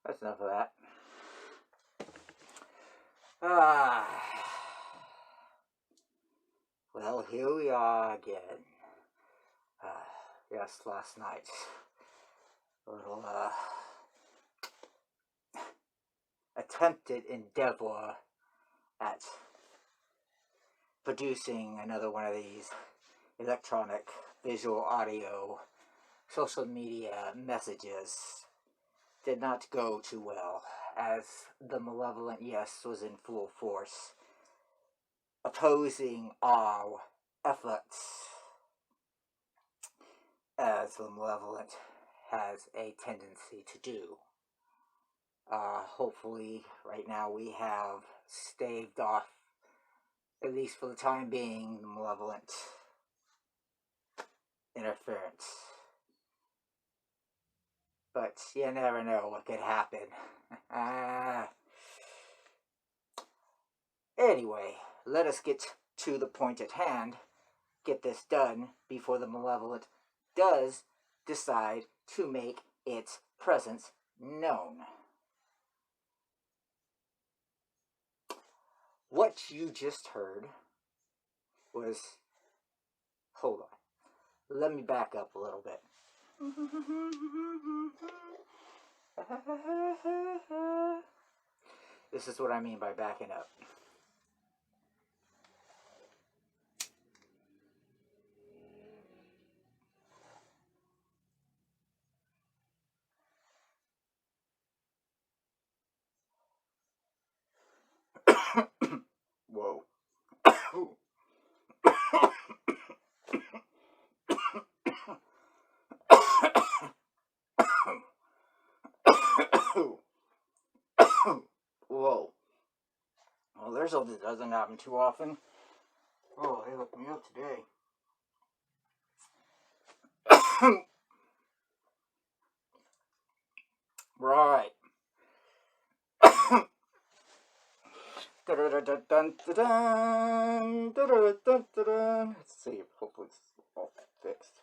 that's enough of that. Ah, well, here we are again. Yes, last night, a little attempted endeavor at producing another one of these electronic visual audio social media messages did not go too well, as the malevolent yes was in full force, opposing our efforts, as the malevolent has a tendency to do. Hopefully, right now we have staved off, at least for the time being, the malevolent interference. But you never know what could happen. Anyway, let us get to the point at hand. Get this done before the malevolent does decide to make its presence known. What you just heard was... Hold on. Let me back up a little bit. This is what I mean by backing up. Whoa. Whoa. Well, there's something that doesn't happen too often. Oh, they hooked me up today. Right. Let's see, hopefully it's all fixed.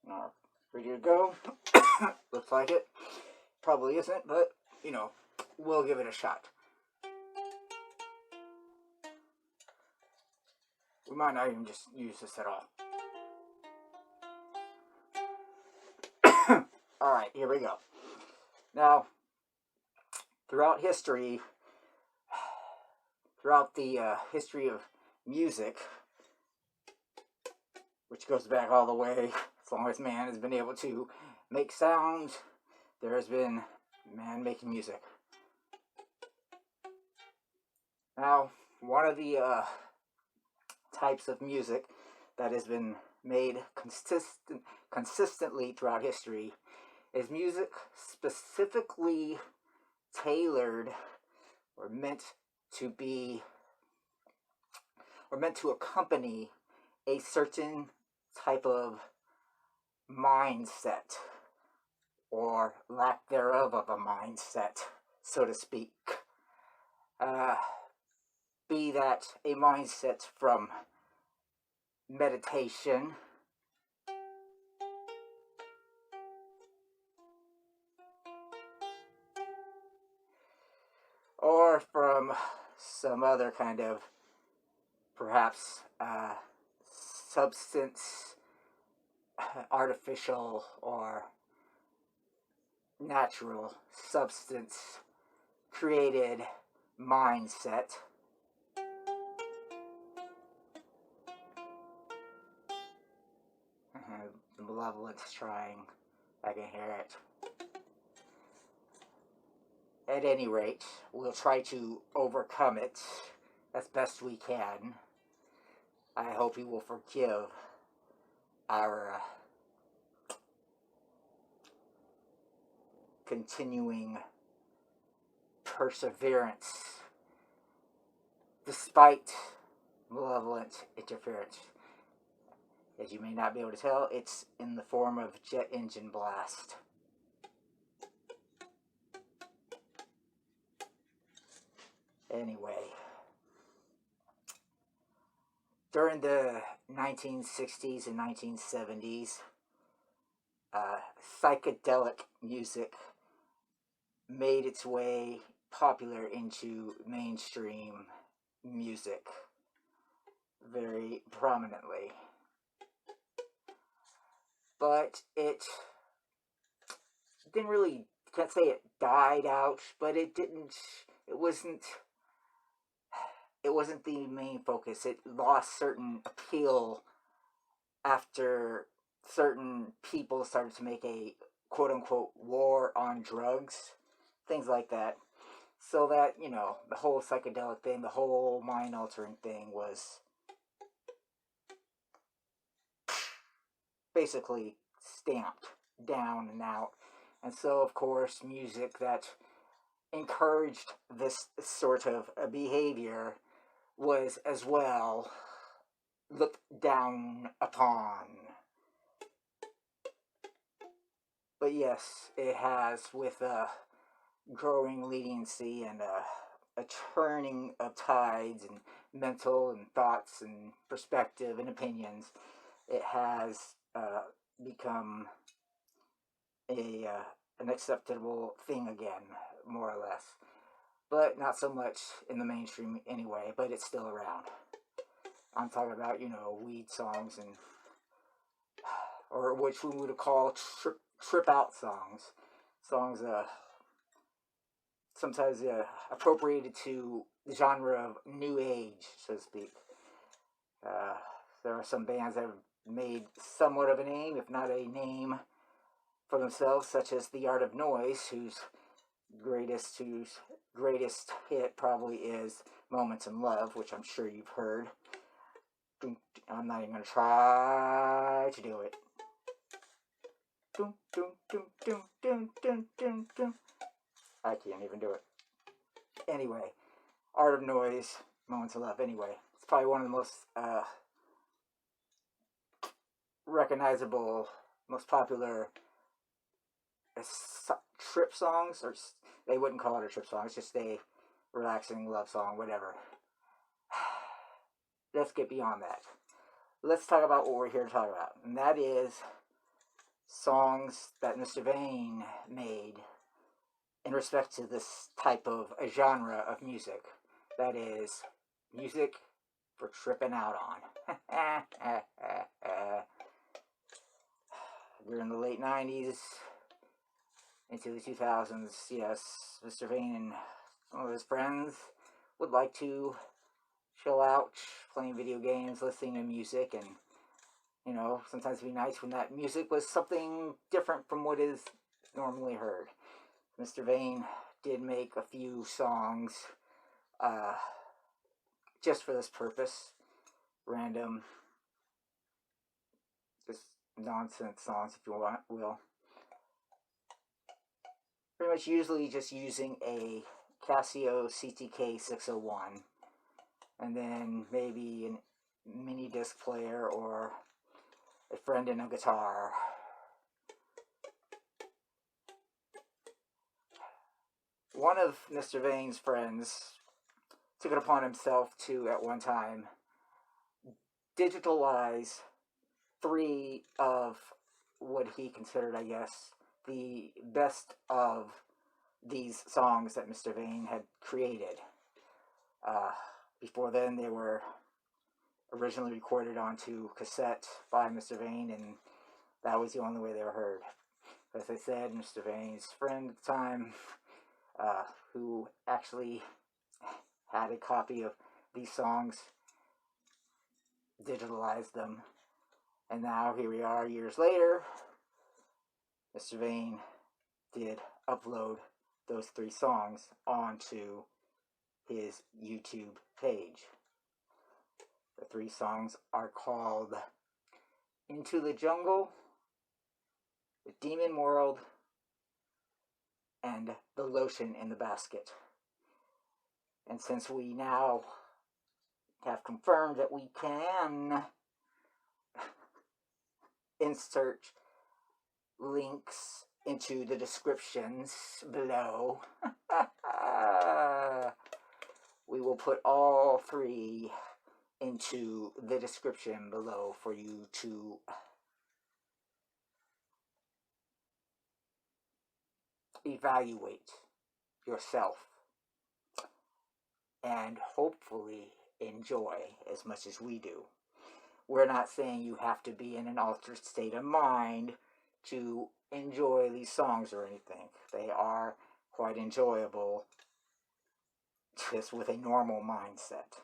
Now, ready to go? Looks like it. Probably isn't, but, you know, we'll give it a shot. We might not even just use this at all. Alright, here we go. Now, throughout the history of music, which goes back all the way, as long as man has been able to make sound, there has been man making music. Now, one of the types of music that has been made consistently throughout history is music specifically tailored or meant to accompany a certain type of mindset, or lack thereof of a mindset, so to speak. Be that a mindset from meditation, or from some other kind of, perhaps, substance, artificial or natural substance created mindset. The malevolence trying. I can hear it. At any rate, we'll try to overcome it as best we can. I hope you will forgive our continuing perseverance despite malevolent interference. As you may not be able to tell, it's in the form of jet engine blast. Anyway, during the 1960s and 1970s, psychedelic music made its way popular into mainstream music very prominently. But it didn't really, can't say it died out, but it didn't, it wasn't, it wasn't the main focus. It lost certain appeal after certain people started to make a quote unquote war on drugs, things like that. So that, you know, the whole psychedelic thing, the whole mind altering thing was basically stamped down and out. And so, of course, music that encouraged this sort of behavior was as well looked down upon. But yes, it has, with a growing leniency and a turning of tides and mental and thoughts and perspective and opinions, it has become a an acceptable thing again, more or less. But not so much in the mainstream anyway, but it's still around. I'm talking about, you know, weed songs and, or which we would call trip out songs. Songs sometimes appropriated to the genre of new age, so to speak. Uh, there are some bands that have made somewhat of a name, if not a name, for themselves, such as The Art of Noise, whose greatest hit probably is Moments in Love, which I'm sure you've heard. I'm not even going to try to do it. I can't even do it. Anyway, Art of Noise, Moments of Love. Anyway, it's probably one of the most recognizable, most popular trip songs, or they wouldn't call it a trip song. It's just a relaxing love song, whatever. Let's get beyond that. Let's talk about what we're here to talk about, and that is songs that Mr. Vain made in respect to this type of a genre of music. That is music for tripping out on. During the late 90s into the 2000s, yes, Mr. Vain and some of his friends would like to chill out, playing video games, listening to music, and, you know, sometimes it'd be nice when that music was something different from what is normally heard. Mr. Vain did make a few songs just for this purpose. Random, just nonsense songs, if you will. Pretty much usually just using a Casio CTK 601, and then maybe a mini disc player or a friend and a guitar. One of Mr. Vain's friends took it upon himself to, at one time, digitalize 3 of what he considered, I guess, the best of these songs that Mr. Vain had created. Before then, they were originally recorded onto cassette by Mr. Vain, and that was the only way they were heard. As I said, Mr. Vain's friend at the time, who actually had a copy of these songs, digitalized them, and now here we are years later. Mr. Vain did upload those 3 songs onto his YouTube page. The 3 songs are called Into the Jungle, The Demon World, and The Lotion in the Basket. And since we now have confirmed that we can insert links into the descriptions below, we will put all 3 into the description below for you to evaluate yourself and hopefully enjoy as much as we do. We're not saying you have to be in an altered state of mind to enjoy these songs or anything. They are quite enjoyable just with a normal mindset.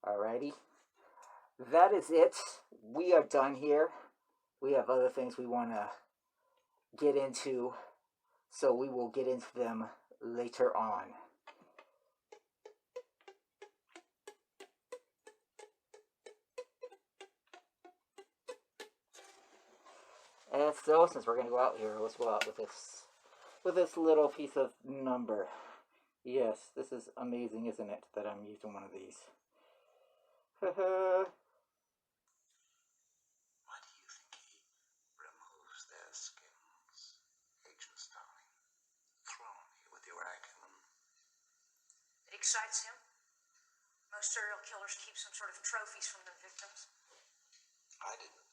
Alrighty, that is it. We are done here. We have other things we want to get into, so we will get into them later on. And so, since we're going to go out here, let's go out with this little piece of number. Yes, this is amazing, isn't it, that I'm using one of these. Why do you think he removes their skins? Agent Starling, throw me with your acumen. It excites him. Most serial killers keep some sort of trophies from their victims. I didn't